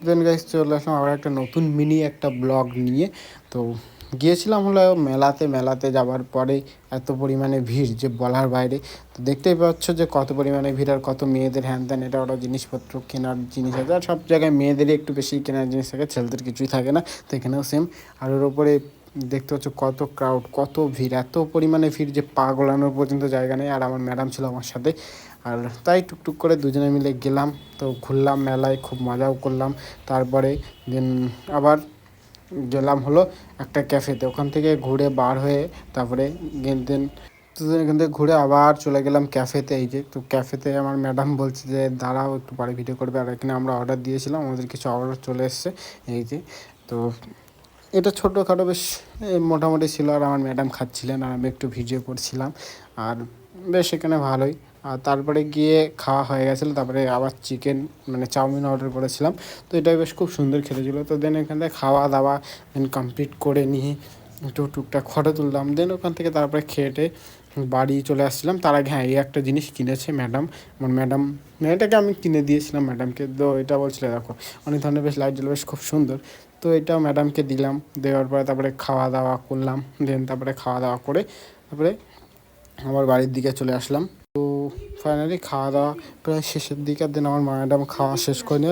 দেন guys চলে আসলাম আবার একটা নতুন মিনি একটা ব্লগ নিয়ে। তো গিয়েছিলাম হলো মেলাতে যাওয়ার পরে এত পরিমাণে ভিড় যে বলার বাইরে। তো দেখতেই পাচ্ছ যে কত পরিমাণে ভিড় আর কত মেয়েদের হ্যান ত্যান এটা ওটা জিনিসপত্র কেনার জিনিস আছে। আর সব জায়গায় মেয়েদেরই একটু বেশি কেনার জিনিস থাকে, ছেলেদের কিছুই থাকে না। তো এখানেও সেম। আর ওর ওপরে দেখতে পাচ্ছ কত ক্রাউড, কত ভিড়, এত পরিমাণে ভিড় যে পা গোলানোর পর্যন্ত জায়গা নেই। আর আমার ম্যাডাম ছিল আমার সাথে, আর তাই টুকটুক করে দুজনে মিলে গেলাম। তো ঘুরলাম মেলায়, খুব মজাও করলাম। তারপরে দেন আবার গেলাম হলো একটা ক্যাফেতে, ওখান থেকে ঘুরে বার হয়ে তারপরে দেন এখান থেকে ঘুরে আবার চলে গেলাম ক্যাফেতে। এই যে তো ক্যাফেতে আমার ম্যাডাম বলছে যে দাঁড়াও একটু পরে ভিডিও করবে। আর এখানে আমরা অর্ডার দিয়েছিলাম, আমাদের কিছু অর্ডার চলে এসছে। এই যে তো এটা ছোটোখাটো বেশ মোটামুটি ছিল। আর আমার ম্যাডাম খাচ্ছিলেন আর আমি একটু ভিডিও করছিলাম। আর বেশ এখানে ভালোই। আর তারপরে গিয়ে খাওয়া হয়ে গেছিলো, তারপরে আবার চিকেন মানে চাউমিন অর্ডার করেছিলাম। তো এটা বেশ খুব সুন্দর খেতে ছিল। তো দেন এখান থেকে খাওয়া দাওয়া দেন কমপ্লিট করে নিয়ে একটু টুকটাক ফটো তুললাম। দেন ওখান থেকে তারপরে খেয়ে বাড়ি চলে আসছিলাম। তার আগে হ্যাঁ, এই একটা জিনিস কিনেছে ম্যাডাম। আমার ম্যাডাম এটাকে আমি কিনে দিয়েছিলাম ম্যাডামকে। তো এটা বলছিল দেখো অনেক ধরনের বেশ লাইট জ্বলে, বেশ খুব সুন্দর। তো এটাও ম্যাডামকে দিলাম। দেওয়ার পরে তারপরে খাওয়া দাওয়া করলাম। দেন তারপরে খাওয়া দাওয়া করে তারপরে আবার বাড়ির দিকে চলে আসলাম। তো ফাইনালি খাওয়া দাওয়া প্রায় শেষের দিকে। দেন আমার ম্যাডাম খাওয়া শেষ করে নিয়ে